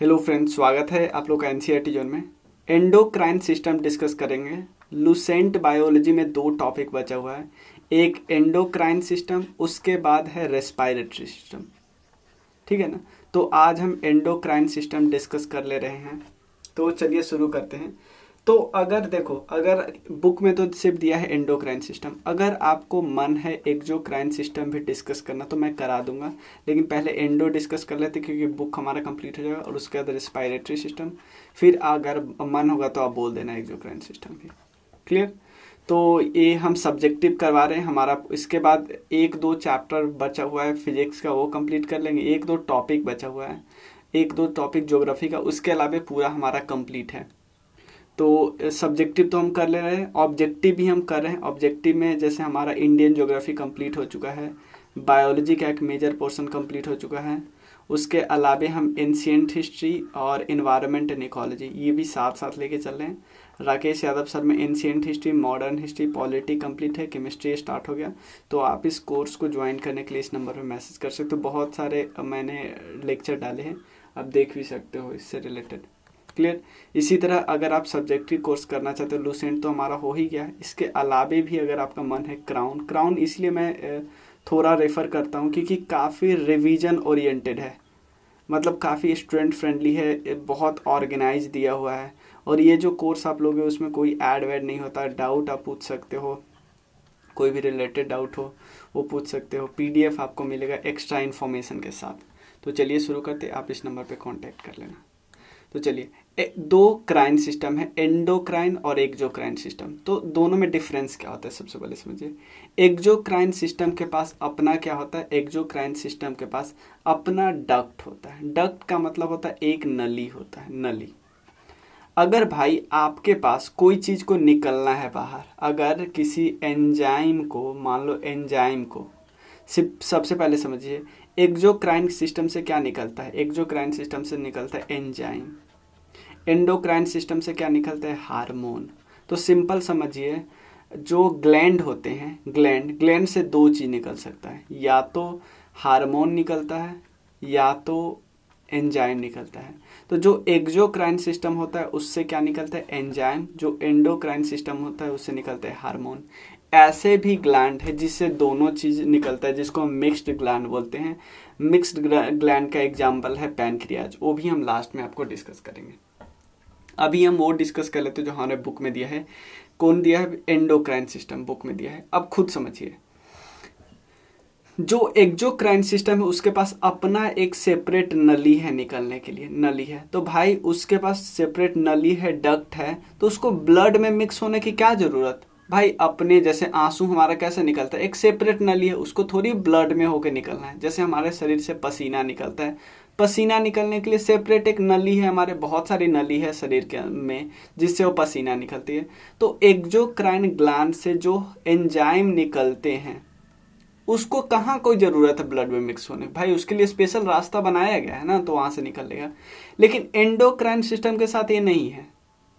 Hello friends, स्वागत है आप लोग का एनसीईआरटी जोन में। एंडोक्राइन सिस्टम डिस्कस करेंगे। लुसेंट बायोलॉजी में दो टॉपिक बचा हुआ है, एक एंडोक्राइन सिस्टम, उसके बाद है रेस्पिरेटरी सिस्टम। ठीक है ना। तो आज हम एंडोक्राइन सिस्टम डिस्कस कर ले रहे हैं। तो चलिए शुरू करते हैं। तो अगर देखो, अगर बुक में तो सिर्फ दिया है एंडोक्राइन सिस्टम, अगर आपको मन है एक्सोक्राइन सिस्टम भी डिस्कस करना तो मैं करा दूंगा, लेकिन पहले एंडो डिस्कस कर लेते क्योंकि बुक हमारा कंप्लीट हो जाएगा, और उसके बाद रेस्पिरेटरी सिस्टम। फिर अगर मन होगा तो आप बोल देना एक्सोक्राइन सिस्टम भी। क्लियर। तो ये हम सब्जेक्टिव करवा रहे हैं हमारा। इसके बाद एक दो चैप्टर बचा हुआ है फिजिक्स का, वो कंप्लीट कर लेंगे। एक दो टॉपिक बचा हुआ है, एक दो टॉपिक ज्योग्राफी का, उसके अलावा पूरा हमारा कंप्लीट है। तो सब्जेक्टिव तो हम कर ले रहे हैं, ऑब्जेक्टिव भी हम कर रहे हैं। ऑब्जेक्टिव में जैसे हमारा इंडियन ज्योग्राफी कंप्लीट हो चुका है, बायोलॉजी का एक मेजर पोर्शन कंप्लीट हो चुका है, उसके अलावे हम एंशिएंट हिस्ट्री और इन्वायरमेंट एंड इकोलॉजी ये भी साथ साथ लेके चल रहे हैं। राकेश यादव सर में ancient history, modern history, polity complete है, केमिस्ट्री स्टार्ट हो गया। तो आप इस कोर्स को ज्वाइन करने के लिए इस नंबर पर मैसेज कर सकते हो। बहुत सारे मैंने लेक्चर डाले हैं, आप देख भी सकते हो इससे रिलेटेड। क्लियर। इसी तरह अगर आप सब्जेक्टिव कोर्स करना चाहते हो, लुसेंट तो हमारा हो ही गया है, इसके अलावे भी अगर आपका मन है क्राउन इसलिए मैं थोड़ा रेफ़र करता हूँ क्योंकि काफ़ी रिवीजन ओरिएंटेड है, मतलब काफ़ी स्टूडेंट फ्रेंडली है, बहुत ऑर्गेनाइज दिया हुआ है। और ये जो कोर्स आप लोगे उसमें कोई ऐड वैड नहीं होता, डाउट आप पूछ सकते हो, कोई भी रिलेटेड डाउट हो वो पूछ सकते हो। पीडीएफ आपको मिलेगा एक्स्ट्रा इन्फॉर्मेशन के साथ। तो चलिए शुरू करते, आप इस नंबर पे कांटेक्ट कर लेना। तो चलिए, दो क्राइन सिस्टम है, एंडोक्राइन और एक्सोक्राइन सिस्टम। तो दोनों में डिफरेंस क्या होता है सबसे पहले समझिए। एक्सोक्राइन सिस्टम के पास अपना क्या होता है, एक्सोक्राइन सिस्टम के पास अपना डक्ट होता है। डक्ट का मतलब होता है एक नली होता है, नली। अगर भाई आपके पास कोई चीज़ को निकलना है बाहर, अगर किसी एंजाइम को, मान लो एंजाइम को, सिर्फ सबसे पहले समझिए एक्सोक्राइन सिस्टम से क्या निकलता है। एक्सोक्राइन सिस्टम से निकलता है एंजाइम। एंडोक्राइन सिस्टम से क्या निकलता है, हार्मोन। तो सिंपल समझिए, जो ग्लैंड होते हैं, ग्लैंड से दो चीज़ निकल सकता है, या तो हार्मोन निकलता है या तो एंजाइम निकलता है। तो जो एक्सोक्राइन सिस्टम होता है उससे क्या निकलता है, एंजाइम। जो एंडोक्राइन सिस्टम होता है उससे निकलता है हार्मोन। ऐसे भी ग्लैंड है जिससे दोनों चीज़ निकलता है, जिसको हम मिक्स्ड ग्लैंड बोलते हैं। मिक्स्ड ग्लैंड का एग्जाम्पल है पैनक्रियाज, वो भी हम लास्ट में आपको डिस्कस करेंगे। अभी हम वो डिस्कस कर लेते हैं जो हमारे बुक में दिया है। कौन दिया है, एंडोक्राइन सिस्टम बुक में दिया है। अब खुद समझिए, जो एक्सोक्राइन सिस्टम है उसके पास अपना एक सेपरेट नली है, निकलने के लिए नली है। तो भाई उसके पास सेपरेट नली है, डक्ट है, तो उसको ब्लड में मिक्स होने की क्या ज़रूरत भाई। अपने जैसे आंसू हमारा कैसे निकलता है, एक सेपरेट नली है, उसको थोड़ी ब्लड में होकर निकलना है। जैसे हमारे शरीर से पसीना निकलता है, पसीना निकलने के लिए सेपरेट एक नली है, हमारे बहुत सारी नली है शरीर के में जिससे वो पसीना निकलती है। तो एक्सोक्राइन ग्लैंड से जो एंजाइम निकलते हैं उसको कहाँ कोई ज़रूरत है ब्लड में मिक्स होने, भाई उसके लिए स्पेशल रास्ता बनाया गया है ना, तो वहाँ से निकलेगा। लेकिन एंडोक्राइन सिस्टम के साथ ये नहीं है,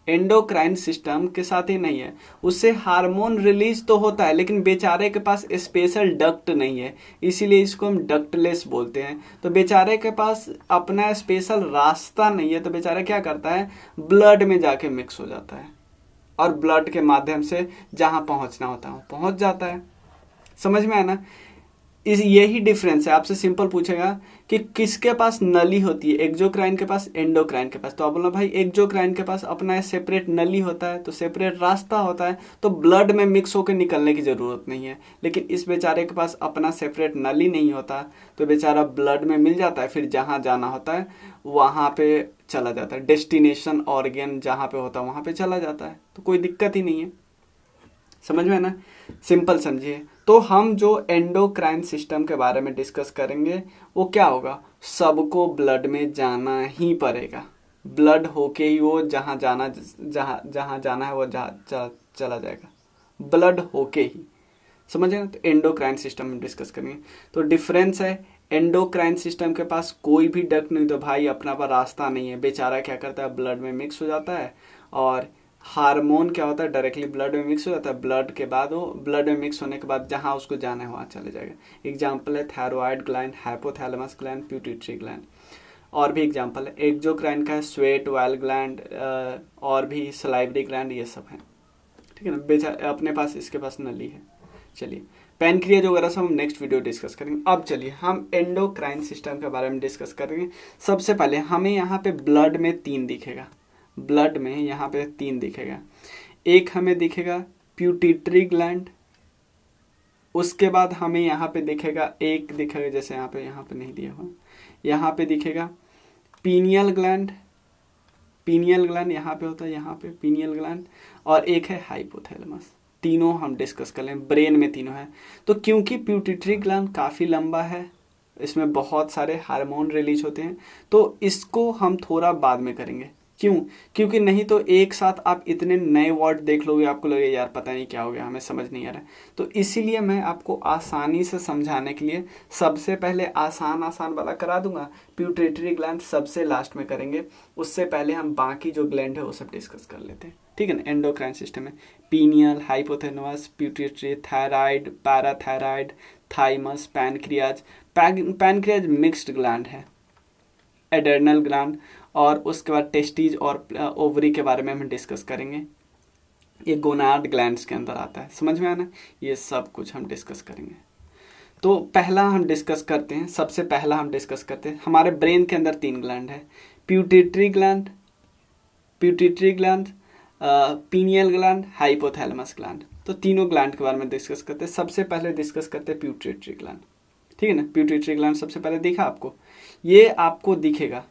एंडोक्राइन सिस्टम के साथ ही नहीं है। उससे हार्मोन रिलीज तो होता है, लेकिन बेचारे के पास स्पेशल डक्ट नहीं है, इसीलिए इसको हम डक्टलेस बोलते हैं। तो बेचारे के पास अपना स्पेशल रास्ता नहीं है, तो बेचारा क्या करता है, ब्लड में जाके मिक्स हो जाता है, और ब्लड के माध्यम से जहाँ पहुँचना होता है पहुँच जाता है। समझ में आया ना। इस यही डिफरेंस है। आपसे सिंपल पूछेगा कि किसके पास नली होती है, एक्सोक्राइन के पास, एंडोक्राइन के पास। तो आप बोलना भाई एक्सोक्राइन के पास अपना सेपरेट नली होता है, तो सेपरेट रास्ता होता है, तो ब्लड में मिक्स होकर निकलने की ज़रूरत नहीं है। लेकिन इस बेचारे के पास अपना सेपरेट नली नहीं होता, तो बेचारा ब्लड में मिल जाता है, फिर जहाँ जाना होता है वहाँ पे चला जाता है, डेस्टिनेशन ऑर्गन जहाँ पे होता है वहाँ पे चला जाता है, तो कोई दिक्कत ही नहीं है। समझ में है ना, सिंपल समझिए। तो हम जो एंडोक्राइन सिस्टम के बारे में डिस्कस करेंगे वो क्या होगा, सबको ब्लड में जाना ही पड़ेगा, ब्लड होके ही वो जहाँ जाना है वो चला जाएगा, ब्लड होके ही। समझ गए ना। तो एंडोक्राइन सिस्टम में डिस्कस करेंगे। तो डिफरेंस है, एंडोक्राइन सिस्टम के पास कोई भी डक्ट नहीं, तो भाई अपना पर रास्ता नहीं है, बेचारा क्या करता है, ब्लड में मिक्स हो जाता है। और हार्मोन क्या होता है, डायरेक्टली ब्लड में मिक्स हो जाता है, ब्लड के बाद वो ब्लड में मिक्स होने के बाद जहाँ उसको जाना है वहाँ चले जाएगा। एग्जाम्पल है thyroid gland, hypothalamus gland, pituitary gland. और भी एग्जांपल है, एक्सोक्राइन का है स्वेट, वाइल ग्लैंड, और भी सलाइवरी ग्लैंड, ये सब है। ठीक है ना, बेचा अपने पास इसके पास नली है। चलिए पैनक्रियाज वगैरह सब हम नेक्स्ट वीडियो डिस्कस करेंगे। अब चलिए हम एंडोक्राइन सिस्टम के बारे में डिस्कस करेंगे। सबसे पहले हमें यहाँ पे ब्लड में 3 दिखेगा, ब्लड में यहाँ पे 3 दिखेगा। एक हमें दिखेगा प्यूटिटरी ग्लैंड, उसके बाद हमें यहाँ पे दिखेगा, एक दिखेगा जैसे यहाँ पे नहीं दिया हुआ, यहाँ पे दिखेगा पीनियल ग्लैंड, पीनियल ग्लैंड यहाँ पे होता है, यहाँ पे पीनियल ग्लैंड, और एक है हाइपोथैलेमस। तीनों हम डिस्कस कर लें, ब्रेन में तीनों है। तो क्योंकि प्यूटिटरी ग्लैंड काफ़ी लंबा है, इसमें बहुत सारे हार्मोन रिलीज होते हैं, तो इसको हम थोड़ा बाद में करेंगे। क्यों? क्योंकि नहीं तो एक साथ आप इतने नए वर्ड देख लोगे, आपको लगेगा यार पता नहीं क्या हो गया, हमें समझ नहीं आ रहा है। तो इसीलिए मैं आपको आसानी से समझाने के लिए सबसे पहले आसान वाला करा दूंगा, प्यूटिटरी ग्लैंड सबसे लास्ट में करेंगे। उससे पहले हम बाकी जो ग्लैंड है वो सब डिस्कस कर लेते हैं। ठीक है ना। एंडोक्राइन सिस्टम में pineal, hypothalamus, pituitary, thyroid, parathyroid, thymus, pancreas. Pancreas mixed gland है, एडर्नल ग्लैंड, और उसके बाद टेस्टिज और ओवरी के बारे में हम डिस्कस करेंगे। ये गोनाड ग्लैंड्स के अंदर आता है, समझ में आना, ये सब कुछ हम डिस्कस करेंगे। तो पहला हम डिस्कस करते हैं, सबसे पहला हम डिस्कस करते हैं, हमारे ब्रेन के अंदर 3 ग्लैंड है, pituitary gland, pineal gland, hypothalamus gland. तो तीनों ग्लैंड के बारे में डिस्कस करते हैं। सबसे पहले डिस्कस करते हैं प्यूटिटरी ग्लैंड। ठीक है ना। प्यूटिटरी ग्लैंड सबसे पहले दिखा आपको, ये आपको दिखेगा।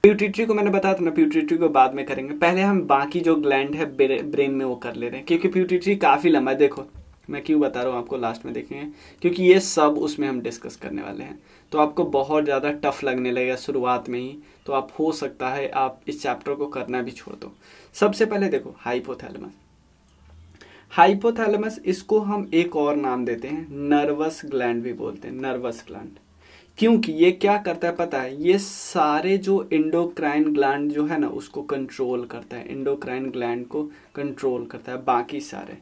प्यूटिटरी को मैंने बताया था ना, प्यूटिटरी को बाद में करेंगे, पहले हम बाकी जो ग्लैंड है ब्रेन में वो कर ले रहे हैं, क्योंकि प्यूटिटरी काफ़ी लंबा है। देखो मैं क्यों बता रहा हूँ आपको, लास्ट में देखेंगे, क्योंकि ये सब उसमें हम डिस्कस करने वाले हैं। तो आपको बहुत ज़्यादा टफ लगने लगेगा शुरुआत में ही, तो आप हो सकता है आप इस चैप्टर को करना भी छोड़ दो। सबसे पहले देखो हाइपोथैलेमस। हाइपोथैलेमस, इसको हम एक और नाम देते हैं, नर्वस ग्लैंड भी बोलते हैं, नर्वस ग्लैंड। क्योंकि ये क्या करता है पता है, ये सारे जो एंडोक्राइन ग्लैंड जो है ना उसको कंट्रोल करता है, एंडोक्राइन ग्लैंड को कंट्रोल करता है, बाकी सारे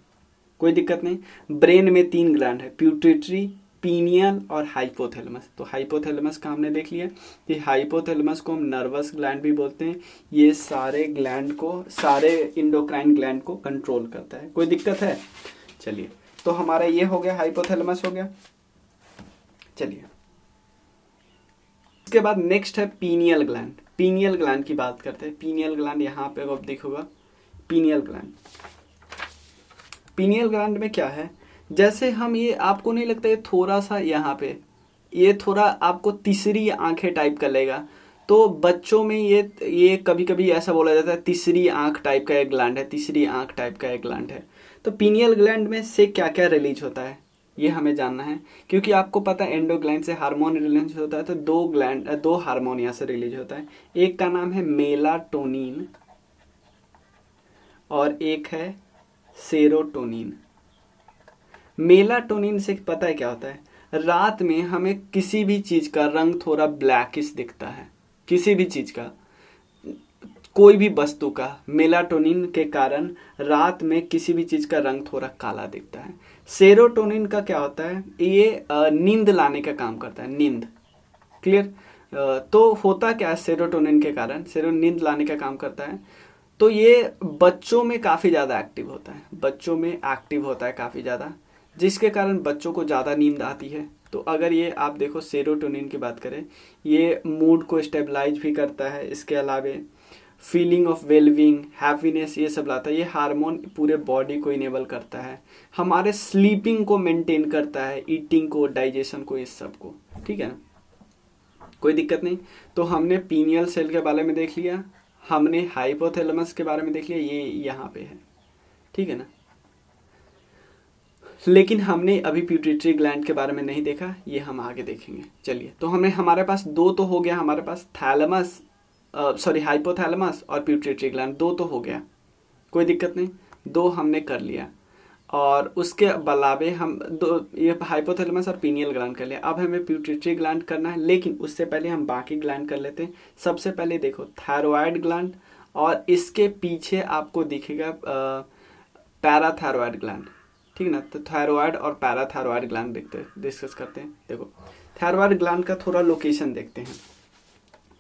कोई दिक्कत नहीं। ब्रेन में 3 ग्लैंड है, प्यूटिटरी, पीनियल और हाइपोथैलेमस। तो हाइपोथैलेमस का हमने देख लिया कि हाइपोथैलेमस को हम नर्वस ग्लैंड भी बोलते हैं, ये सारे ग्लैंड को, सारे एंडोक्राइन ग्लैंड को कंट्रोल करता है। कोई दिक्कत है? चलिए, तो हमारा ये हो गया, हाइपोथैलेमस हो गया। चलिए इसके बाद नेक्स्ट है पीनियल ग्लैंड। पीनियल ग्लैंड की बात करते हैं। पीनियल ग्लैंड यहाँ पे अब देखोगा, पीनियल ग्लैंड, पीनियल ग्लैंड में क्या है, जैसे हम ये, आपको नहीं लगता ये थोड़ा सा यहाँ पे, ये थोड़ा आपको तीसरी आंखें टाइप कर लेगा। तो बच्चों में ये कभी कभी ऐसा बोला जाता है तीसरी आंख टाइप का एक ग्लैंड है, तीसरी आंख टाइप का एक ग्लैंड है। तो पीनियल ग्लैंड में से क्या क्या रिलीज होता है ये हमें जानना है, क्योंकि आपको पता है एंडोग्लैंड से हार्मोन रिलीज होता है। तो दो हार्मोन यहाँ से रिलीज होता है, एक का नाम है मेलाटोनिन और एक है सेरोटोनिन। मेलाटोनिन से पता है क्या होता है, रात में हमें किसी भी चीज का रंग थोड़ा ब्लैकिश दिखता है, किसी भी चीज का, कोई भी वस्तु का, मेलाटोनिन के कारण रात में किसी भी चीज का रंग थोड़ा काला दिखता है। सेरोटोनिन का क्या होता है, ये नींद लाने का काम करता है, नींद। क्लियर? तो होता क्या है सेरोटोनिन के कारण, नींद लाने का काम करता है। तो ये बच्चों में काफ़ी ज़्यादा एक्टिव होता है, बच्चों में एक्टिव होता है काफ़ी ज़्यादा, जिसके कारण बच्चों को ज़्यादा नींद आती है। तो अगर ये आप देखो सेरोटोनिन की बात करें, ये मूड को स्टेबलाइज भी करता है, इसके अलावा फीलिंग ऑफ वेलबींग, हैप्पीनेस, ये सब लाता है। ये हार्मोन पूरे बॉडी को इनेबल करता है, हमारे स्लीपिंग को मेंटेन करता है, ईटिंग को, डाइजेशन को, इस सब को। ठीक है ना, कोई दिक्कत नहीं। तो हमने पीनियल सेल के बारे में देख लिया, हमने हाइपोथैलेमस के बारे में देख लिया, ये यहाँ पे है। ठीक है ना, लेकिन हमने अभी प्यूटिटरी ग्लैंड के बारे में नहीं देखा, ये हम आगे देखेंगे। चलिए, तो हमारे पास 2 तो हो गया, हमारे पास थैलेमस, हाइपोथैलेमस और प्यूटिटरी ग्लैंड 2 तो हो गया, कोई दिक्कत नहीं, 2 हमने कर लिया। और उसके अलावे हम ये हाइपोथैलेमस और पीनियल ग्लैंड कर लिया। अब हमें प्यूटिटरी ग्लैंड करना है, लेकिन उससे पहले हम बाकी ग्लैंड कर लेते हैं। सबसे पहले देखो थायरॉयड ग्लैंड, और इसके पीछे आपको दिखेगा पैराथायरॉयड ग्लैंड। ठीक है ना, तो थायरॉयड और पैराथायरॉयड ग्लैंड डिस्कस करते हैं। देखो थायरॉयड ग्लैंड का थोड़ा लोकेशन देखते हैं।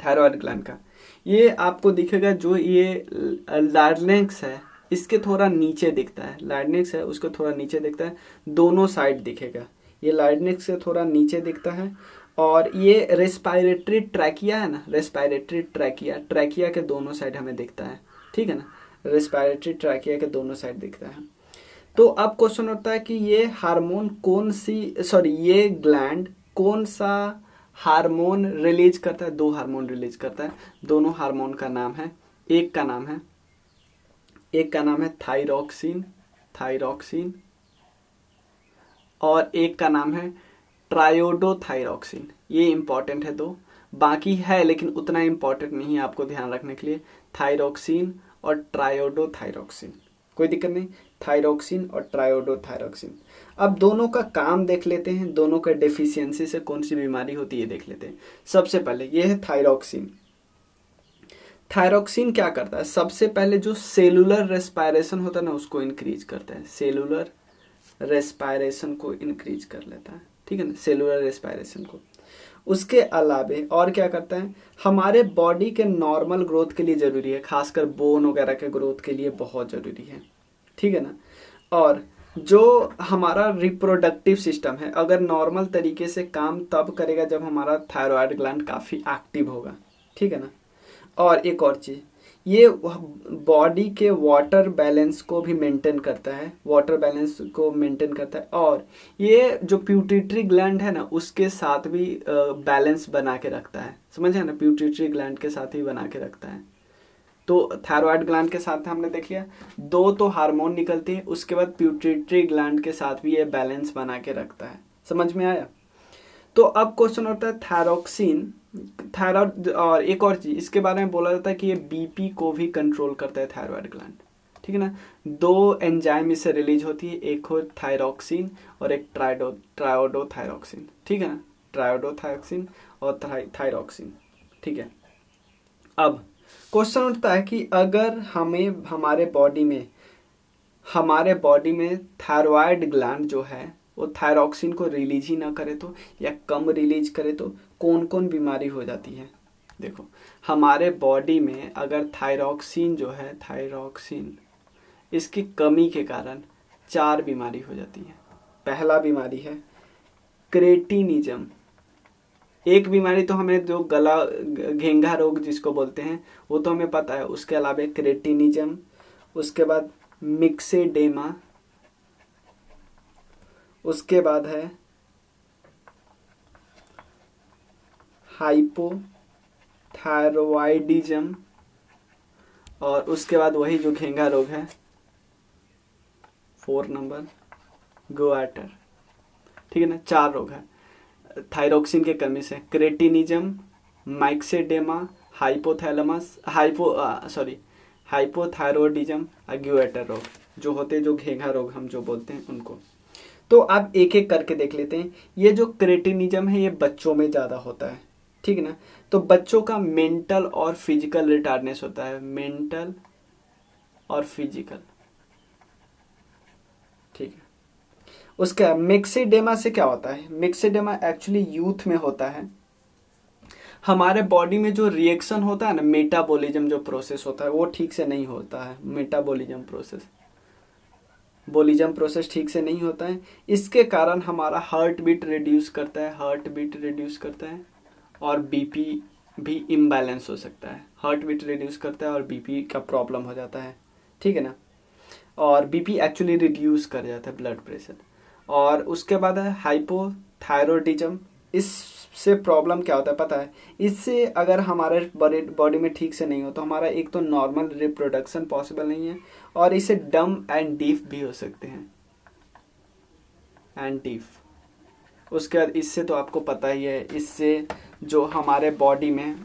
थायराइड ग्लैंड का। ये आपको दिखेगा, जो ये लार्नेक्स है इसके थोड़ा नीचे दिखता है, लार्नेक्स है उसको थोड़ा नीचे दिखता है, दोनों साइड दिखेगा। ये लार्नेक्स से थोड़ा नीचे दिखता है। और ये रेस्पायरेटरी ट्रैकिया है ना, रेस्पायरेटरी ट्रैकिया, ट्रैकिया के दोनों साइड हमें दिखता है, ठीक है ना, रेस्पायरेटरी ट्रैकिया के दोनों साइड दिखता है। तो अब क्वेश्चन होता है कि ये हार्मोन कौन सी, सॉरी ये ग्लैंड कौन सा हार्मोन रिलीज करता है? दो हार्मोन रिलीज करता है। दोनों हार्मोन का नाम है, एक का नाम है थायरॉक्सिन, थायरॉक्सिन, और एक का नाम है ट्रायोडोथायरॉक्सिन। ये इंपॉर्टेंट है दो, बाकी है लेकिन उतना इंपॉर्टेंट नहीं है आपको ध्यान रखने के लिए। थायरॉक्सिन और ट्रायोडोथायरॉक्सिन, कोई दिक्कत नहीं, थायरॉक्सिन और ट्रायोडोथायरॉक्सिन। अब दोनों का काम देख लेते हैं, दोनों का डेफिशिएंसी से कौन सी बीमारी होती है देख लेते हैं। सबसे पहले ये है थायरॉक्सिन। थायरॉक्सिन क्या करता है? सबसे पहले जो सेलुलर रेस्पायरेशन होता है ना उसको इंक्रीज करता है, सेलुलर रेस्पायरेशन को इंक्रीज कर लेता है, ठीक है ना, सेलुलर रेस्पायरेशन को। उसके अलावे और क्या करता है? हमारे बॉडी के नॉर्मल ग्रोथ के लिए जरूरी है, खासकर बोन वगैरह के ग्रोथ के लिए बहुत जरूरी है, ठीक है ना। और जो हमारा रिप्रोडक्टिव सिस्टम है अगर नॉर्मल तरीके से काम तब करेगा जब हमारा थायराइड ग्लैंड काफ़ी एक्टिव होगा, ठीक है ना। और एक और चीज़, ये बॉडी के वाटर बैलेंस को भी मेंटेन करता है, वाटर बैलेंस को मेंटेन करता है। और ये जो प्यूटिटरी ग्लैंड है ना उसके साथ भी बैलेंस बना के रखता है, समझ है ना, प्यूटिटरी ग्लैंड के साथ ही बना के रखता है। तो थायराइड ग्लैंड के साथ हमने देख लिया, दो तो हार्मोन निकलती है, उसके बाद प्यूटिटरी ग्लैंड के साथ भी ये बैलेंस बना के रखता है, समझ में आया। तो अब क्वेश्चन होता है थायरॉक्सिन, थायराइड। और एक और चीज इसके बारे में बोला जाता है कि ये बीपी को भी कंट्रोल करता है थायराइड ग्लैंड, ठीक है ना। दो एंजाइम इससे रिलीज होती है, एक हो थायरॉक्सिन और एक ट्रायोडोथायरॉक्सिन, ठीक है ना, ट्रायोडोथायरॉक्सिन और थायरॉक्सिन, ठीक है। अब क्वेश्चन उठता है कि अगर हमें हमारे बॉडी में थायराइड ग्लैंड जो है वो थायरॉक्सिन को रिलीज ही ना करे तो, या कम रिलीज करे तो कौन कौन बीमारी हो जाती है। देखो हमारे बॉडी में अगर थायरॉक्सिन जो है, थायरॉक्सिन इसकी कमी के कारण 4 बीमारी हो जाती है। पहला बीमारी है क्रेटिनिज्म। एक बीमारी तो हमें जो गला घेंघा रोग जिसको बोलते हैं वो तो हमें पता है, उसके अलावा क्रेटिनिज्म, उसके बाद मिक्सेडेमा, उसके बाद है हाइपोथायरॉयडिज्म, और उसके बाद वही जो घेंघा रोग है 4 नंबर गोआटर, ठीक है ना। 4 रोग है थायरॉक्सिन के कमी से, क्रेटिनिज्म, माइक्सेडेमा, हाइपोथायरॉयडिज्म और गोआटर रोग जो होते हैं, जो घेंघा रोग हम जो बोलते हैं उनको। तो आप एक एक करके देख लेते हैं। ये जो क्रेटिनिज्म है ये बच्चों में ज़्यादा होता है, ठीक है ना। तो बच्चों का मेंटल और फिजिकल रिटार्डनेस होता है, मेंटल और फिजिकल, ठीक है। उसका मिक्सेडेमा से क्या होता है? मिक्सेडेमा एक्चुअली यूथ में होता है। हमारे बॉडी में जो रिएक्शन होता है ना, मेटाबॉलिज्म जो प्रोसेस होता है वो ठीक से नहीं होता है, मेटाबॉलिज्म प्रोसेस ठीक से नहीं होता है। इसके कारण हमारा हार्ट बीट रिड्यूस करता है, और बीपी भी इम्बैलेंस हो सकता है। हार्ट बीट रिड्यूस करता है और बीपी का प्रॉब्लम हो जाता है, ठीक है ना। और बीपी एक्चुअली रिड्यूस कर जाता है, ब्लड प्रेशर। और उसके बाद है हाइपोथायरॉयडिज्म। इससे प्रॉब्लम क्या होता है पता है? इससे अगर हमारे बॉडी में ठीक से नहीं हो तो हमारा एक तो नॉर्मल रिप्रोडक्शन पॉसिबल नहीं है, और इससे डम एंड डीफ भी हो सकते हैं, एंड डीफ। उसके बाद इससे तो आपको पता ही है, इससे जो हमारे बॉडी में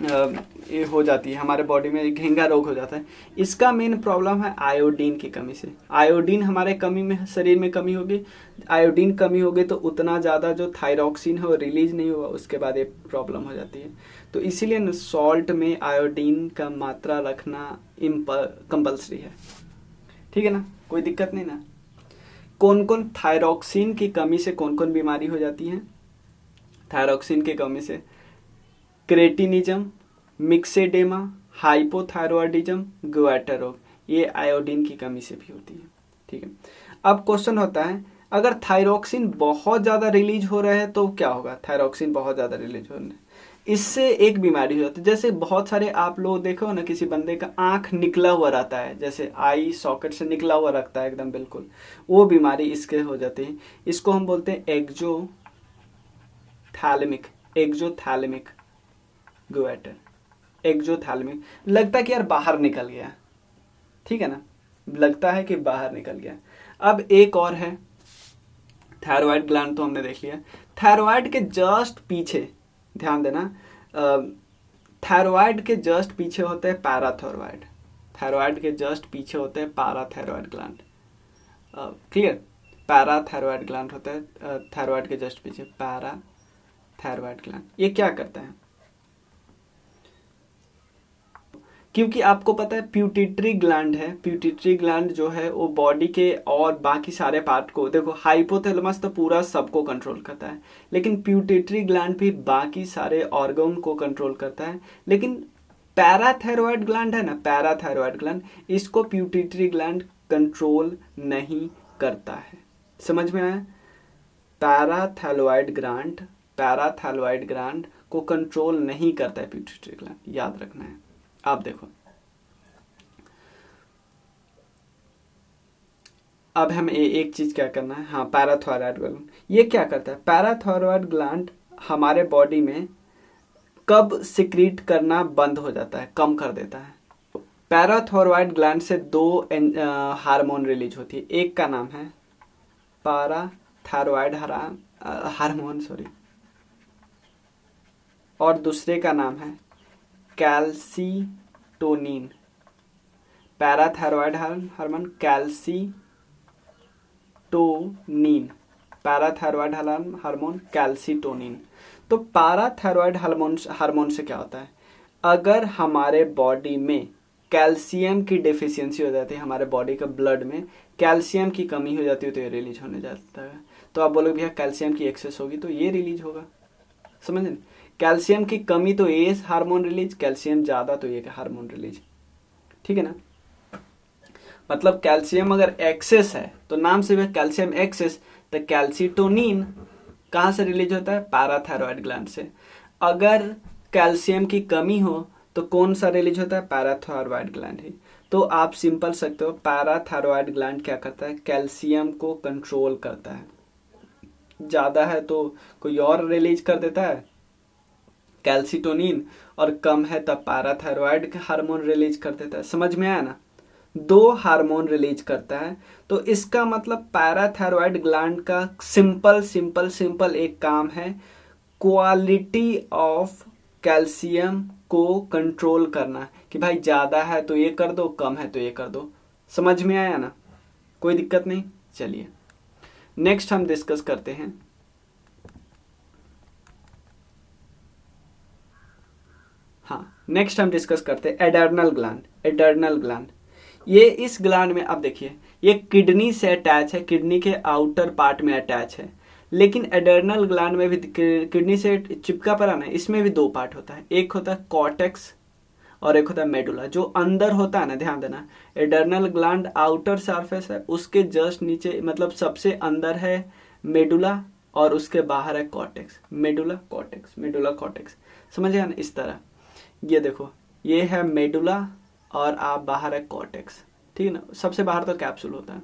ये हो जाती है, हमारे बॉडी में घेंघा रोग हो जाता है। इसका मेन प्रॉब्लम है आयोडीन की कमी से। आयोडीन हमारे कमी में, शरीर में कमी होगी, आयोडीन कमी होगी तो उतना ज़्यादा जो थायरॉक्सिन है वो रिलीज नहीं होगा, उसके बाद ये प्रॉब्लम हो जाती है। तो इसीलिए सॉल्ट में आयोडीन का मात्रा रखना कंपल्सरी है, ठीक है ना, कोई दिक्कत नहीं ना। कौन कौन थायरॉक्सिन की कमी से कौन कौन बीमारी हो जाती है? थायरॉक्सिन की कमी से क्रेटिनिज्म, मिक्सेडेमा, हाइपोथायरॉयडिज्म, गुआटर रोग, ये आयोडीन की कमी से भी होती है। ठीक है, अब क्वेश्चन होता है अगर थायरोक्सिन बहुत ज़्यादा रिलीज हो रहा है तो क्या होगा? थायरोक्सिन बहुत ज़्यादा रिलीज हो रहा है, इससे एक बीमारी हो जाती है। जैसे बहुत सारे आप लोग देखो ना, किसी बंदे का आंख निकला हुआ रहता है, जैसे आई सॉकेट से निकला हुआ रखता है एकदम बिल्कुल, वो बीमारी इसके हो जाती है। इसको हम बोलते हैं एक्जोथैलेमिक, एक्जोथैलेमिक गुएटर, एक्जोथैलेमिक। लगता है कि यार बाहर निकल गया, ठीक है ना, लगता है कि बाहर निकल गया। अब एक और है, थायराइड ग्लैंड तो हमने देख लिया। थायराइड के जस्ट पीछे, ध्यान देना, थायराइड के जस्ट पीछे होते हैं पैराथायरॉयड, थायराइड के जस्ट पीछे होते हैं parathyroid gland. Clear? Parathyroid gland होता है थायराइड के जस्ट पीछे, पैराथायरॉयड ग्लैंड। ये क्या करता है? क्योंकि आपको पता है प्यूटिटरी ग्लैंड है, प्यूटिटरी ग्लैंड जो है वो बॉडी के और बाकी सारे पार्ट को, देखो हाइपोथैलेमस तो पूरा सबको कंट्रोल करता है, लेकिन प्यूटिटरी ग्लैंड भी बाकी सारे ऑर्गन को कंट्रोल करता है। लेकिन पैराथायरॉयड ग्लैंड है ना, पैराथायरॉयड ग्लैंड, इसको प्यूटिटरी ग्लैंड कंट्रोल नहीं करता है। समझ में आया? पैराथायरॉयड ग्लैंड, पैराथायरॉयड ग्लैंड को कंट्रोल नहीं करता है प्यूटिटरी ग्लैंड, याद रखना है। आप देखो, अब हमें एक चीज क्या करना है, हाँ, पैराथायरॉयड ग्लैंड ये क्या करता है? पैराथायरॉयड ग्लैंड हमारे बॉडी में कब सिक्रीट करना बंद हो जाता है, कम कर देता है? पैराथायरॉयड ग्लैंड से दो हार्मोन रिलीज होती है, एक का नाम है पैराथायरॉयड हार्मोन, सॉरी, और दूसरे का नाम है calcitonin. Parathyroid hormone calcitonin, parathyroid hormone calcitonin. तो पैराथायरॉयड हार्मोन से क्या होता है? अगर हमारे बॉडी में कैल्शियम की डेफिशिएंसी हो जाती है, हमारे बॉडी का ब्लड में कैल्शियम की कमी हो जाती है, तो ये रिलीज होने जाता है। तो आप बोलोगे भैया कैल्शियम की एक्सेस होगी तो ये रिलीज होगा, समझ नहीं? कैल्शियम की कमी तो ये हार्मोन रिलीज, कैल्शियम ज्यादा तो ये हार्मोन रिलीज, ठीक है ना। मतलब कैल्शियम अगर एक्सेस है तो नाम से भी कैल्शियम एक्सेस, तो कैल्सीटोनिन कहाँ से रिलीज होता है? पैराथायरॉयड ग्लैंड से। अगर कैल्शियम की कमी हो तो कौन सा रिलीज होता है? पैराथायरॉयड ग्लैंड ही। तो आप सिंपल सकते हो, पैराथायरॉयड ग्लैंड क्या करता है? कैल्शियम को कंट्रोल करता है। ज्यादा है तो कोई और रिलीज कर देता है कैल्सीटोनिन, और कम है तब पैराथायरॉयड हार्मोन रिलीज कर देता है। समझ में आया ना? दो हार्मोन रिलीज करता है। तो इसका मतलब पैराथायरॉयड ग्लैंड का सिंपल एक काम है, क्वालिटी ऑफ कैल्शियम को कंट्रोल करना, कि भाई ज्यादा है तो ये कर दो, कम है तो ये कर दो। समझ में आया ना? कोई दिक्कत नहीं। चलिए नेक्स्ट हम डिस्कस करते हैं नेक्स्ट हम डिस्कस करते हैं एडर्नल ग्लैंड। एडर्नल ग्लैंड, ये इस ग्लैंड में, अब देखिए, ये किडनी से अटैच है, किडनी के आउटर पार्ट में अटैच है। लेकिन एडर्नल ग्लैंड में भी किडनी से चिपका पड़ा ना, इसमें भी दो पार्ट होता है, एक होता है कॉर्टेक्स और एक होता है मेडुला। जो अंदर होता है ना, ध्यान देना, एडर्नल ग्लैंड आउटर सरफेस है, उसके जस्ट नीचे, मतलब सबसे अंदर है मेडुला और उसके बाहर है cortex. Medulla cortex, medulla cortex, समझे ना? इस तरह ये देखो, ये है मेडुला और आप बाहर है कॉर्टेक्स, ठीक है ना। सबसे बाहर तो कैप्सूल होता है।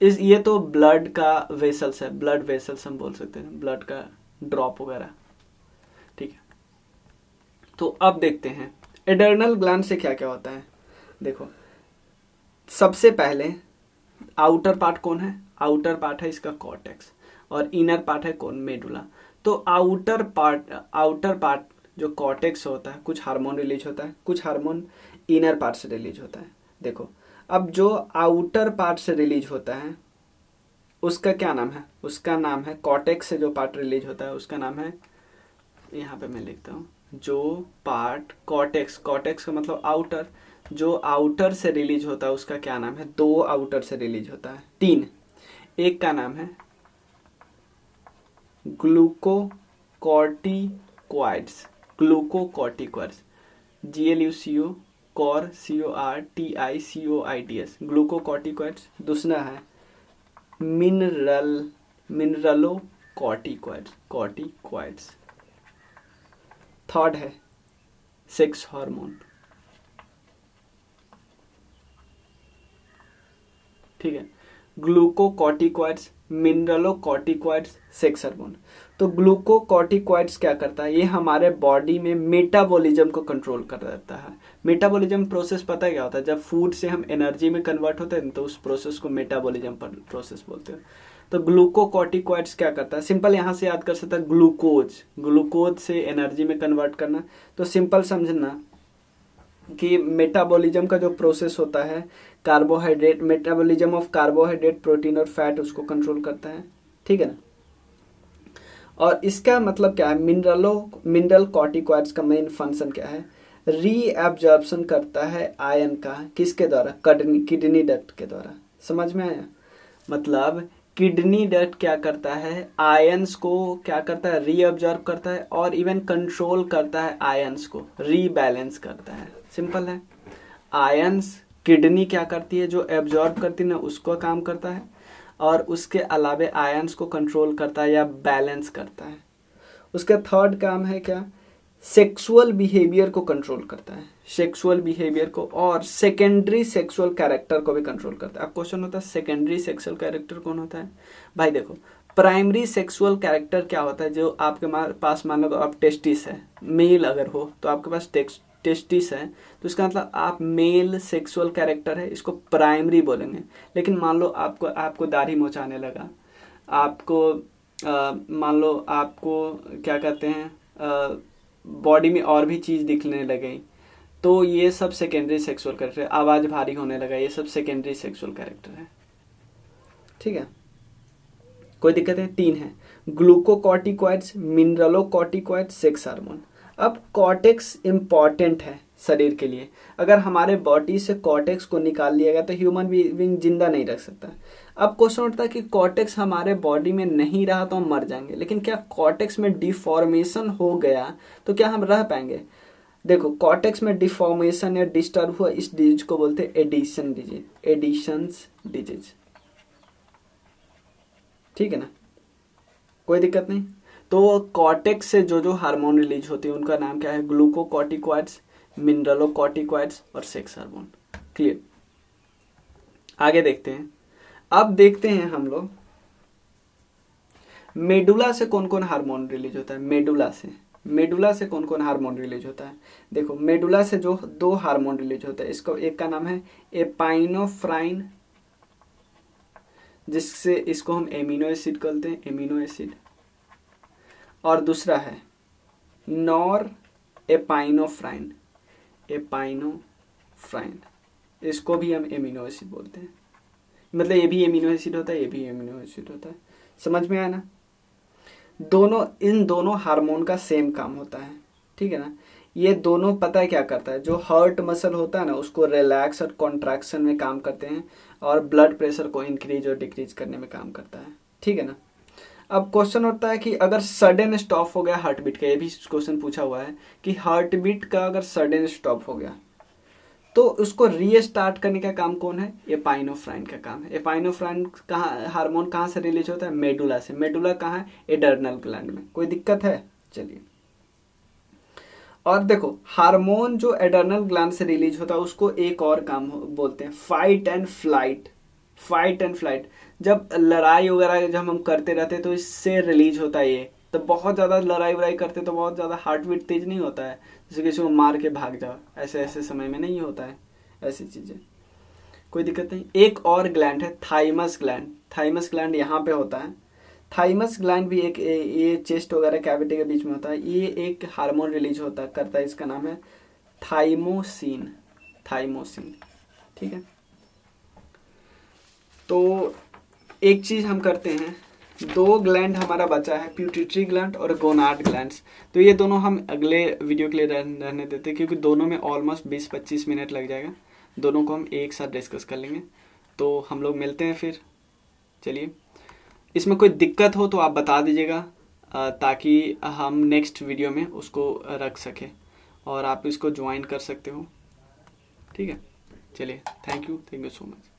ये तो ब्लड का वेसल्स है, ब्लड वेसल्स हम बोल सकते हैं, ब्लड का ड्रॉप वगैरह, ठीक है। तो अब देखते हैं एडर्नल ग्लैंड से क्या क्या होता है। देखो, सबसे पहले आउटर पार्ट कौन है? आउटर पार्ट है इसका कॉर्टेक्स, और इनर पार्ट है कौन? मेडुला। तो आउटर पार्ट जो कॉर्टेक्स होता है, कुछ हार्मोन रिलीज होता है, कुछ हार्मोन इनर पार्ट से रिलीज होता है। देखो, अब जो आउटर पार्ट से रिलीज होता है उसका क्या नाम है? उसका नाम है, कॉर्टेक्स से जो पार्ट रिलीज होता है उसका नाम है, यहाँ पे मैं लिखता हूँ, जो पार्ट कॉर्टेक्स, कॉर्टेक्स का मतलब आउटर, जो आउटर से रिलीज होता है उसका क्या नाम है? दो आउटर से रिलीज होता है, तीन। एक का नाम है glucocorticoids, glucocorticoids, GLUCO cor CORTICOIDS, glucocorticoids. दूसरा है मिनरलोकॉर्टिकॉइड्स। थर्ड है सेक्स हार्मोन। ठीक है, ग्लूकोकॉर्टिकॉइड्स, मिनरलोकॉर्टिकॉइड्स, सेक्स हार्मोन। तो ग्लूकोकॉर्टिकॉइड्स क्या करता है, ये हमारे बॉडी में मेटाबॉलिज्म को कंट्रोल कर देता है। मेटाबॉलिज्म प्रोसेस पता है क्या होता है, जब फूड से हम एनर्जी में कन्वर्ट होते हैं तो उस प्रोसेस को मेटाबॉलिज्म प्रोसेस बोलते हैं। तो ग्लूकोकॉर्टिकॉइड्स क्या करता है, सिंपल यहाँ से याद कर सकता है, ग्लूकोज से एनर्जी में कन्वर्ट करना। तो सिंपल समझना कि मेटाबॉलिज्म का जो प्रोसेस होता है, carbohydrate, metabolism of carbohydrate, protein और फैट, उसको कंट्रोल करता है। ठीक है ना। और इसका मतलब क्या है, मिनरल कॉर्टिकॉइड्स का मेन फंक्शन क्या है, रीएब्जॉर्प्शन करता है आयन का, किसके द्वारा, किडनी डक्ट के द्वारा। समझ में आया, मतलब किडनी डक्ट क्या करता है, आयंस को क्या करता है, रीअब्जॉर्ब करता है और इवन कंट्रोल करता है, आयंस को रीबैलेंस करता है। सिंपल है, आयंस किडनी क्या करती है, जो एब्जॉर्ब करती है ना, उसको काम करता है, और उसके अलावे आयंस को कंट्रोल करता है या बैलेंस करता है। उसका थर्ड काम है क्या, सेक्सुअल बिहेवियर को कंट्रोल करता है, सेक्सुअल बिहेवियर को, और सेकेंडरी सेक्सुअल कैरेक्टर को भी कंट्रोल करता है। अब क्वेश्चन होता है सेकेंडरी सेक्सुअल कैरेक्टर कौन होता है। भाई देखो, प्राइमरी सेक्सुअल कैरेक्टर क्या होता है, जो आपके पास मान लो आप टेस्टिस है, मेल अगर हो तो आपके पास टेस्टिस है, तो इसका मतलब आप मेल सेक्सुअल कैरेक्टर है, इसको प्राइमरी बोलेंगे। लेकिन मान लो आपको दाढ़ी मोचाने लगा, आपको मान लो आपको क्या कहते हैं, बॉडी में और भी चीज़ दिखने लगे, तो ये सब सेकेंडरी सेक्सुअल कैरेक्टर है। आवाज़ भारी होने लगा, ये सब सेकेंडरी सेक्सुअल कैरेक्टर है। ठीक है, कोई दिक्कत है। 3 है ग्लूकोकॉर्टिकॉइड्स, मिनरलोकॉर्टिकॉइड्स, सेक्स हार्मोन। अब कॉर्टेक्स इंपॉर्टेंट है शरीर के लिए, अगर हमारे बॉडी से कॉर्टेक्स को निकाल लिया गया तो ह्यूमन बीइंग जिंदा नहीं रख सकता। अब क्वेश्चन उठता है कि कॉर्टेक्स हमारे बॉडी में नहीं रहा तो हम मर जाएंगे, लेकिन क्या कॉर्टेक्स में डिफॉर्मेशन हो गया तो क्या हम रह पाएंगे। देखो, कॉर्टेक्स में डिफॉर्मेशन या डिस्टर्ब हुआ, इस डिजीज को बोलते हैं एडिशन डिजीज, एडिशंस डिजीज। ठीक है ना, कोई दिक्कत नहीं। तो कॉर्टेक्स से जो हार्मोन रिलीज होती है उनका नाम क्या है, ग्लूकोकॉर्टिकॉइड्स, मिनरलोकॉर्टिकॉइड्स और सेक्स हार्मोन। क्लियर, आगे देखते हैं। अब देखते हैं हम लोग मेडुला से कौन कौन हार्मोन रिलीज होता है। मेडुला से कौन कौन हार्मोन रिलीज होता है। देखो, मेडुला से जो 2 हार्मोन रिलीज होता है, इसको एक का नाम है एपाइनोफ्राइन, जिससे इसको हम एमिनो एसिड कहते हैं, एमिनो एसिड, और दूसरा है नॉर एपाइनोफ्राइन, इसको भी हम एमिनो एसिड बोलते हैं। मतलब ये भी एमिनो एसिड होता है, ये भी एमिनो एसिड होता है। समझ में आया ना। इन दोनों हार्मोन का सेम काम होता है। ठीक है ना। ये दोनों पता है क्या करता है, जो हार्ट मसल होता है ना, उसको रिलैक्स और कॉन्ट्रैक्शन में काम करते हैं, और ब्लड प्रेशर को इंक्रीज और डिक्रीज करने में काम करता है। ठीक है ना। अब क्वेश्चन होता है कि अगर सडन स्टॉप हो गया हार्ट बीट का, ये भी क्वेश्चन पूछा हुआ है कि हार्ट बीट का अगर सडन स्टॉप हो गया तो उसको रीस्टार्ट करने का काम कौन है, एपाइनोफ्राइन का काम है। एपाइनोफ्राइन हार्मोन कहाँ से रिलीज होता है, मेडुला से। मेडुला कहाँ है, एडर्नल ग्लैंड में। कोई दिक्कत है, चलिए। और देखो, हार्मोन जो एडर्नल ग्लैंड से रिलीज होता है उसको एक और काम बोलते हैं, फाइट एंड फ्लाइट। जब लड़ाई वगैरह जब हम करते रहते तो इससे रिलीज होता है ये। तो बहुत ज़्यादा लड़ाई करते तो बहुत ज़्यादा हार्ट बीट तेज नहीं होता है, जैसे किसी को मार के भाग जाओ, ऐसे समय में नहीं होता है ऐसी चीज़ें। कोई दिक्कत नहीं। एक और ग्लैंड है थाइमस ग्लैंड यहाँ पे होता है। थाइमस ग्लैंड भी एक, ये चेस्ट वगैरह कैविटी के बीच में होता है। ये एक हार्मोन रिलीज करता है, इसका नाम है थाइमोसिन। ठीक है। तो एक चीज़ हम करते हैं, 2 ग्लैंड हमारा बचा है, प्यूटिटरी ग्लैंड और गोनाड ग्लैंड्स। तो ये दोनों हम अगले वीडियो के लिए रहने देते हैं, क्योंकि दोनों में ऑलमोस्ट 20-25 मिनट लग जाएगा। दोनों को हम एक साथ डिस्कस कर लेंगे। तो हम लोग मिलते हैं फिर। चलिए, इसमें कोई दिक्कत हो तो आप बता दीजिएगा, ताकि हम नेक्स्ट वीडियो में उसको रख सकें, और आप इसको ज्वाइन कर सकते हो। ठीक है, चलिए, थैंक यू सो मच।